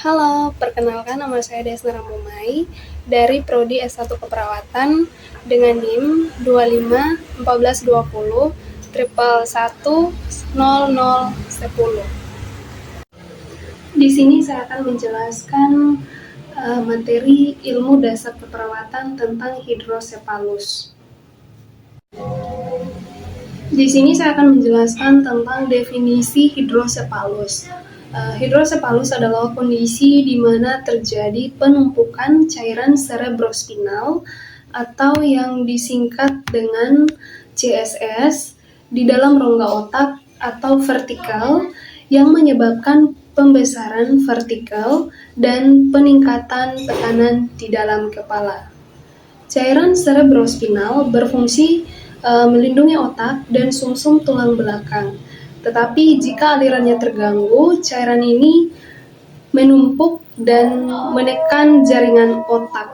Halo, perkenalkan nama saya Desna Ramumai dari Prodi S1 Keperawatan dengan NIM 25 1420 111 Di sini saya akan menjelaskan materi ilmu dasar keperawatan tentang hidrosepalus. Di sini saya akan menjelaskan tentang definisi hidrosepalus. Hidrosepalus adalah kondisi di mana terjadi penumpukan cairan cerebrospinal atau yang disingkat dengan CSS di dalam rongga otak atau vertikal yang menyebabkan pembesaran vertikal dan peningkatan tekanan di dalam kepala. Cairan cerebrospinal berfungsi melindungi otak dan sumsum tulang belakang. Tetapi jika alirannya terganggu, cairan ini menumpuk dan menekan jaringan otak.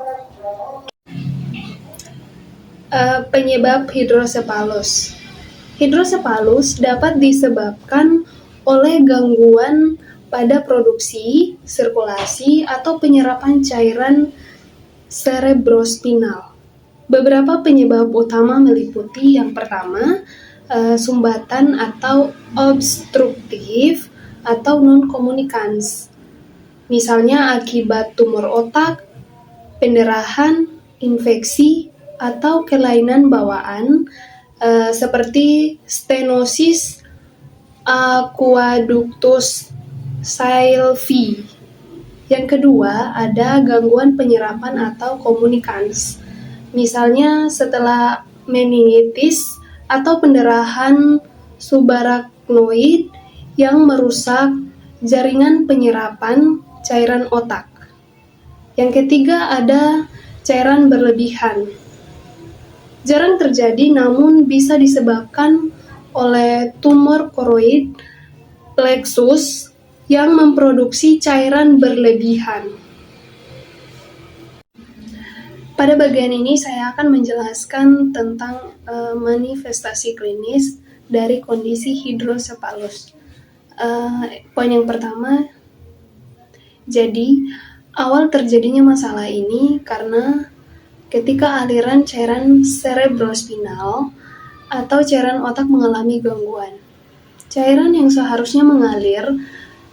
Penyebab hidrosepalus. Hidrosepalus dapat disebabkan oleh gangguan pada produksi, sirkulasi, atau penyerapan cairan cerebrospinal. Beberapa penyebab utama meliputi yang pertama, sumbatan atau obstruktif atau non-komunikans. Misalnya akibat tumor otak, pendarahan, infeksi, atau kelainan bawaan seperti stenosis aqueductus sylvie. Yang kedua, ada gangguan penyerapan atau komunikans. Misalnya setelah meningitis atau pendarahan subarachnoid yang merusak jaringan penyerapan cairan otak. Yang ketiga ada cairan berlebihan. Jarang terjadi namun bisa disebabkan oleh tumor koroid plexus yang memproduksi cairan berlebihan. Pada bagian ini saya akan menjelaskan tentang manifestasi klinis dari kondisi hidrosepalus. Poin yang pertama, jadi awal terjadinya masalah ini karena ketika aliran cairan cerebrospinal atau cairan otak mengalami gangguan. Cairan yang seharusnya mengalir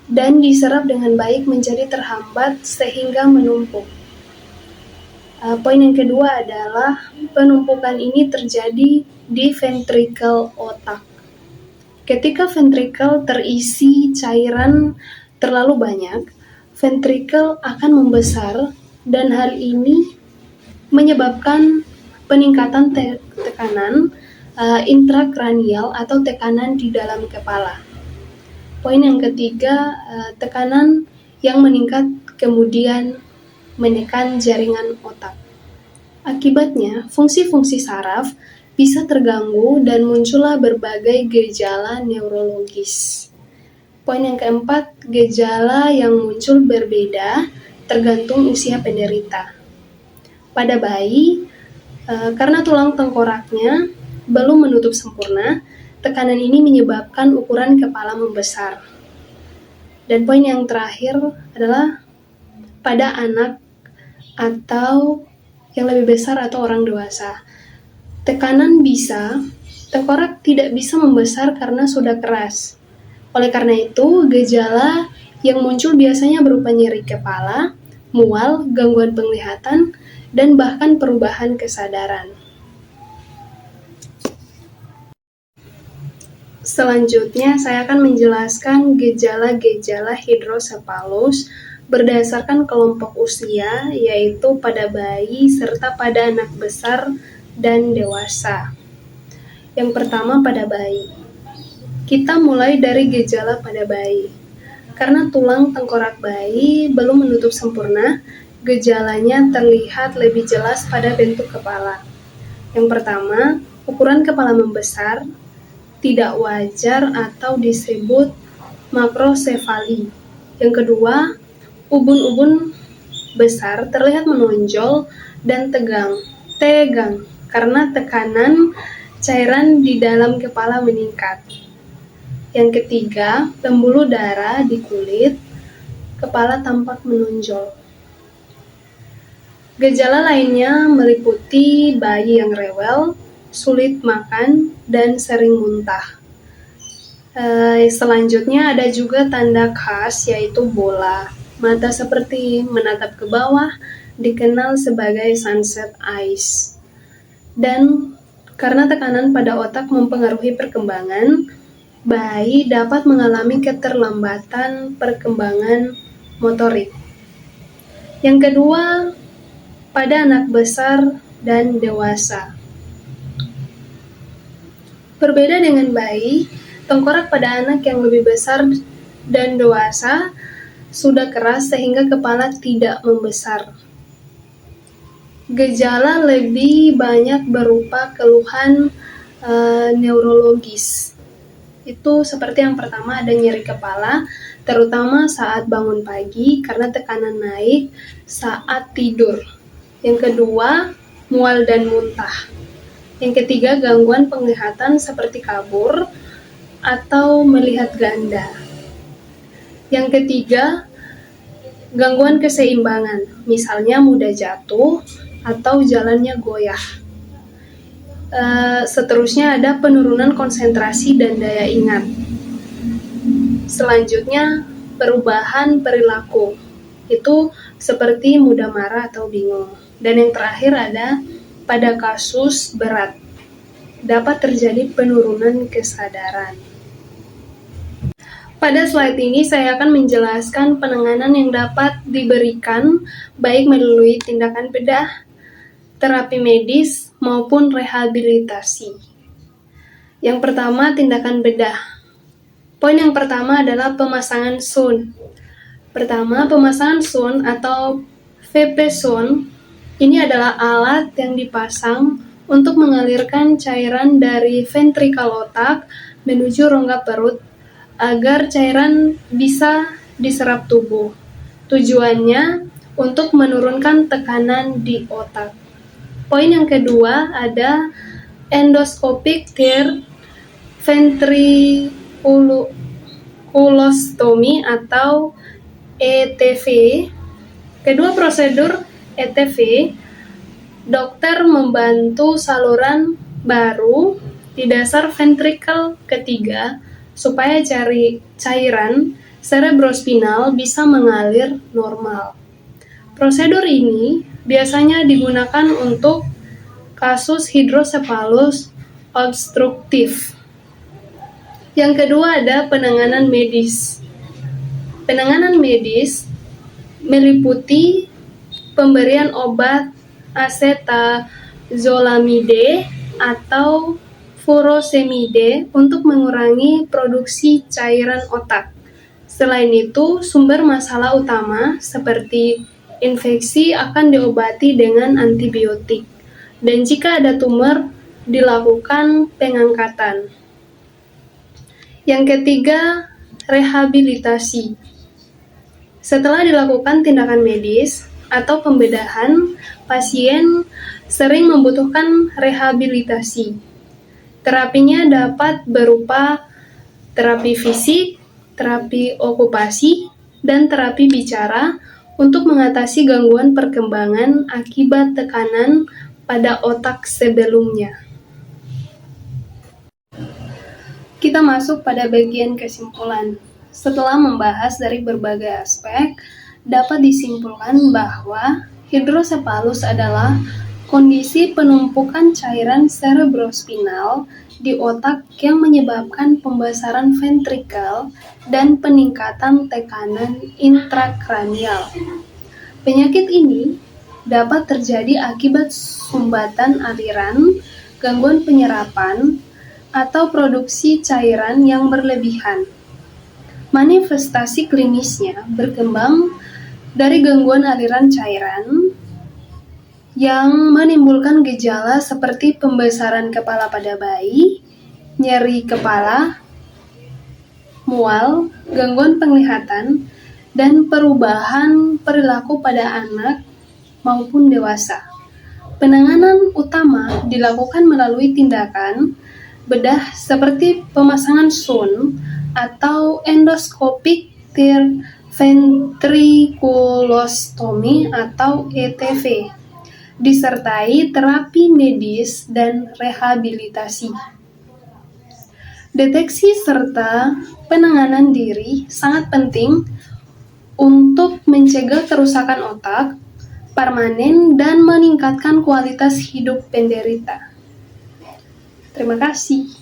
dan diserap dengan baik menjadi terhambat sehingga menumpuk. Poin yang kedua adalah penumpukan ini terjadi di ventrikel otak. Ketika ventrikel terisi cairan terlalu banyak, ventrikel akan membesar dan hal ini menyebabkan peningkatan tekanan intrakranial atau tekanan di dalam kepala. Poin yang ketiga, tekanan yang meningkat kemudian menekan jaringan otak. Akibatnya, fungsi-fungsi saraf bisa terganggu dan muncullah berbagai gejala neurologis. Poin yang keempat, gejala yang muncul berbeda tergantung usia penderita. Pada bayi, karena tulang tengkoraknya belum menutup sempurna, tekanan ini menyebabkan ukuran kepala membesar. Dan poin yang terakhir adalah pada anak atau yang lebih besar atau orang dewasa. Tengkorak tidak bisa membesar karena sudah keras. Oleh karena itu, gejala yang muncul biasanya berupa nyeri kepala, mual, gangguan penglihatan, dan bahkan perubahan kesadaran. Selanjutnya, saya akan menjelaskan gejala-gejala hidrosepalus berdasarkan kelompok usia, yaitu pada bayi serta pada anak besar dan dewasa. Yang pertama, pada bayi. Kita mulai dari gejala pada bayi. Karena tulang tengkorak bayi belum menutup sempurna, gejalanya terlihat lebih jelas pada bentuk kepala. Yang pertama, ukuran kepala membesar, tidak wajar atau disebut makrosefali. Yang kedua, ubun-ubun besar terlihat menonjol dan tegang karena tekanan cairan di dalam kepala meningkat. Yang ketiga, pembuluh darah di kulit kepala tampak menonjol. Gejala lainnya meliputi bayi yang rewel, sulit makan, dan sering muntah. Selanjutnya ada juga tanda khas yaitu bola. Mata seperti menatap ke bawah, dikenal sebagai sunset eyes. Dan karena tekanan pada otak mempengaruhi perkembangan, bayi dapat mengalami keterlambatan perkembangan motorik. Yang kedua, pada anak besar dan dewasa. Berbeda dengan bayi, tengkorak pada anak yang lebih besar dan dewasa sudah keras sehingga kepala tidak membesar. Gejala lebih banyak berupa keluhan neurologis. Itu seperti yang pertama ada nyeri kepala, terutama saat bangun pagi karena tekanan naik saat tidur. Yang kedua, mual dan muntah. Yang ketiga, gangguan penglihatan seperti kabur atau melihat ganda. Yang ketiga, gangguan keseimbangan, misalnya mudah jatuh atau jalannya goyah. Seterusnya ada penurunan konsentrasi dan daya ingat. Selanjutnya, perubahan perilaku. Itu seperti mudah marah atau bingung. Dan yang terakhir ada pada kasus berat, dapat terjadi penurunan kesadaran. Pada slide ini saya akan menjelaskan penanganan yang dapat diberikan baik melalui tindakan bedah, terapi medis, maupun rehabilitasi. Yang pertama, tindakan bedah. Poin yang pertama adalah pemasangan sun. Pertama, pemasangan sun atau VP sun. Ini adalah alat yang dipasang untuk mengalirkan cairan dari ventrikal otak menuju rongga perut agar cairan bisa diserap tubuh. Tujuannya untuk menurunkan tekanan di otak. Poin yang kedua ada endoscopic tear ventriculostomy atau ETV. Kedua prosedur ETV, dokter membantu saluran baru di dasar ventrikel ketiga supaya cairan cerebrospinal bisa mengalir normal. Prosedur ini biasanya digunakan untuk kasus hidrosepalus obstruktif. Yang kedua ada penanganan medis. Penanganan medis meliputi pemberian obat acetazolamide atau furosemide untuk mengurangi produksi cairan otak. Selain itu, sumber masalah utama seperti infeksi akan diobati dengan antibiotik. Dan jika ada tumor, dilakukan pengangkatan. Yang ketiga, rehabilitasi. Setelah dilakukan tindakan medis atau pembedahan, pasien sering membutuhkan rehabilitasi. Terapinya dapat berupa terapi fisik, terapi okupasi, dan terapi bicara untuk mengatasi gangguan perkembangan akibat tekanan pada otak sebelumnya. Kita masuk pada bagian kesimpulan. Setelah membahas dari berbagai aspek, dapat disimpulkan bahwa hidrosepalus adalah kondisi penumpukan cairan cerebrospinal di otak yang menyebabkan pembesaran ventrikel dan peningkatan tekanan intrakranial. Penyakit ini dapat terjadi akibat sumbatan aliran, gangguan penyerapan, atau produksi cairan yang berlebihan. Manifestasi klinisnya berkembang dari gangguan aliran cairan yang menimbulkan gejala seperti pembesaran kepala pada bayi, nyeri kepala, mual, gangguan penglihatan, dan perubahan perilaku pada anak maupun dewasa. Penanganan utama dilakukan melalui tindakan bedah seperti pemasangan sun atau endoscopic tear ventriculostomy atau ETV, disertai terapi medis dan rehabilitasi. Deteksi serta penanganan diri sangat penting untuk mencegah kerusakan otak permanen dan meningkatkan kualitas hidup penderita. Terima kasih.